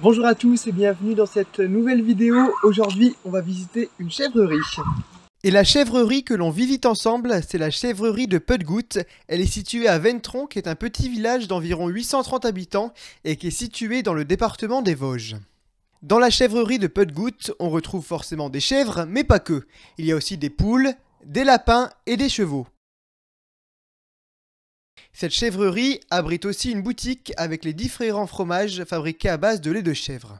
Bonjour à tous et bienvenue dans cette nouvelle vidéo. Aujourd'hui, on va visiter une chèvrerie. Et la chèvrerie que l'on visite ensemble, c'est la chèvrerie de Put-Goût. Elle est située à Ventron, qui est un petit village d'environ 830 habitants et qui est situé dans le département des Vosges. Dans la chèvrerie de Put-Goût, on retrouve forcément des chèvres, mais pas que. Il y a aussi des poules, des lapins et des chevaux. Cette chèvrerie abrite aussi une boutique avec les différents fromages fabriqués à base de lait de chèvre.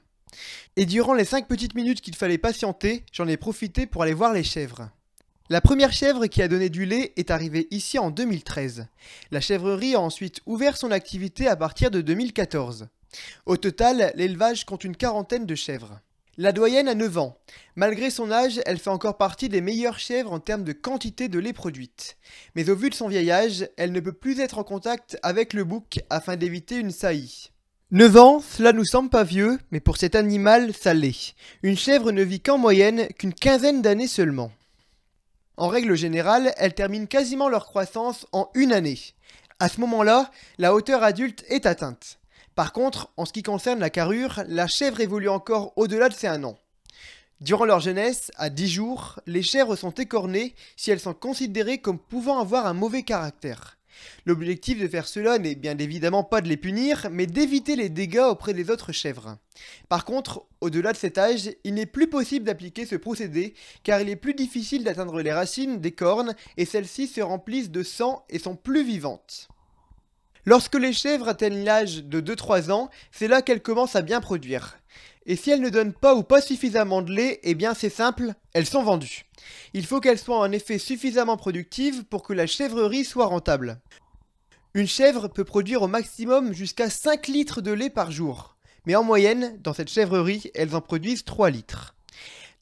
Et durant les 5 petites minutes qu'il fallait patienter, j'en ai profité pour aller voir les chèvres. La première chèvre qui a donné du lait est arrivée ici en 2013. La chèvrerie a ensuite ouvert son activité à partir de 2014. Au total, l'élevage compte une quarantaine de chèvres. La doyenne a 9 ans. Malgré son âge, elle fait encore partie des meilleures chèvres en termes de quantité de lait produite. Mais au vu de son vieil âge, elle ne peut plus être en contact avec le bouc afin d'éviter une saillie. 9 ans, cela nous semble pas vieux, mais pour cet animal, ça l'est. Une chèvre ne vit qu'en moyenne qu'une quinzaine d'années seulement. En règle générale, elles terminent quasiment leur croissance en une année. À ce moment-là, la hauteur adulte est atteinte. Par contre, en ce qui concerne la carrure, la chèvre évolue encore au-delà de ses 1 an. Durant leur jeunesse, à 10 jours, les chèvres sont écornées si elles sont considérées comme pouvant avoir un mauvais caractère. L'objectif de faire cela n'est bien évidemment pas de les punir, mais d'éviter les dégâts auprès des autres chèvres. Par contre, au-delà de cet âge, il n'est plus possible d'appliquer ce procédé, car il est plus difficile d'atteindre les racines des cornes et celles-ci se remplissent de sang et sont plus vivantes. Lorsque les chèvres atteignent l'âge de 2-3 ans, c'est là qu'elles commencent à bien produire. Et si elles ne donnent pas ou pas suffisamment de lait, eh bien c'est simple, elles sont vendues. Il faut qu'elles soient en effet suffisamment productives pour que la chèvrerie soit rentable. Une chèvre peut produire au maximum jusqu'à 5 litres de lait par jour. Mais en moyenne, dans cette chèvrerie, elles en produisent 3 litres.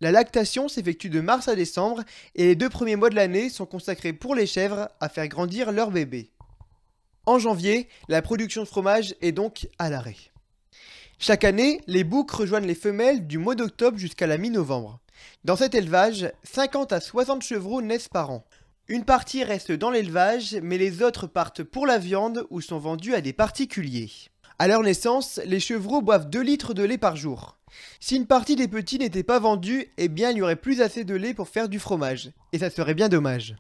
La lactation s'effectue de mars à décembre et les 2 premiers mois de l'année sont consacrés pour les chèvres à faire grandir leurs bébés. En janvier, la production de fromage est donc à l'arrêt. Chaque année, les boucs rejoignent les femelles du mois d'octobre jusqu'à la mi-novembre. Dans cet élevage, 50 à 60 chevreaux naissent par an. Une partie reste dans l'élevage, mais les autres partent pour la viande ou sont vendus à des particuliers. À leur naissance, les chevreaux boivent 2 litres de lait par jour. Si une partie des petits n'était pas vendue, eh bien il n'y aurait plus assez de lait pour faire du fromage. Et ça serait bien dommage.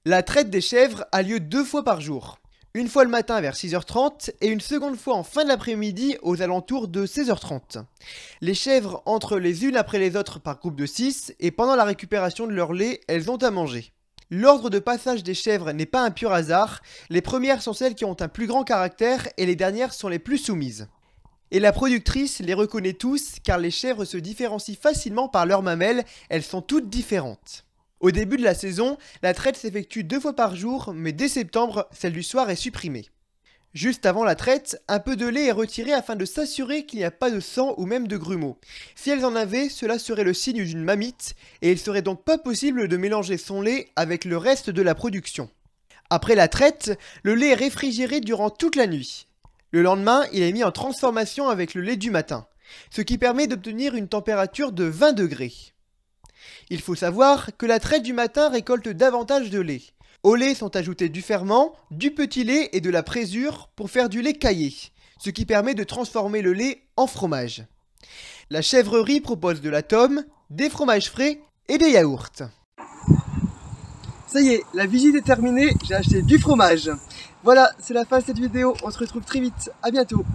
La traite des chèvres a lieu 2 fois par jour. Une fois le matin vers 6h30 et une seconde fois en fin de l'après-midi aux alentours de 16h30. Les chèvres entrent les unes après les autres par groupe de 6 et pendant la récupération de leur lait, elles ont à manger. L'ordre de passage des chèvres n'est pas un pur hasard, les premières sont celles qui ont un plus grand caractère et les dernières sont les plus soumises. Et la productrice les reconnaît tous car les chèvres se différencient facilement par leurs mamelles, elles sont toutes différentes. Au début de la saison, la traite s'effectue 2 fois par jour, mais dès septembre, celle du soir est supprimée. Juste avant la traite, un peu de lait est retiré afin de s'assurer qu'il n'y a pas de sang ou même de grumeaux. Si elles en avaient, cela serait le signe d'une mamite, et il serait donc pas possible de mélanger son lait avec le reste de la production. Après la traite, le lait est réfrigéré durant toute la nuit. Le lendemain, il est mis en transformation avec le lait du matin, ce qui permet d'obtenir une température de 20 degrés. Il faut savoir que la traite du matin récolte davantage de lait. Au lait sont ajoutés du ferment, du petit lait et de la présure pour faire du lait caillé, ce qui permet de transformer le lait en fromage. La chèvrerie propose de la tome, des fromages frais et des yaourts. Ça y est, la visite est terminée, j'ai acheté du fromage. Voilà, c'est la fin de cette vidéo, on se retrouve très vite, à bientôt.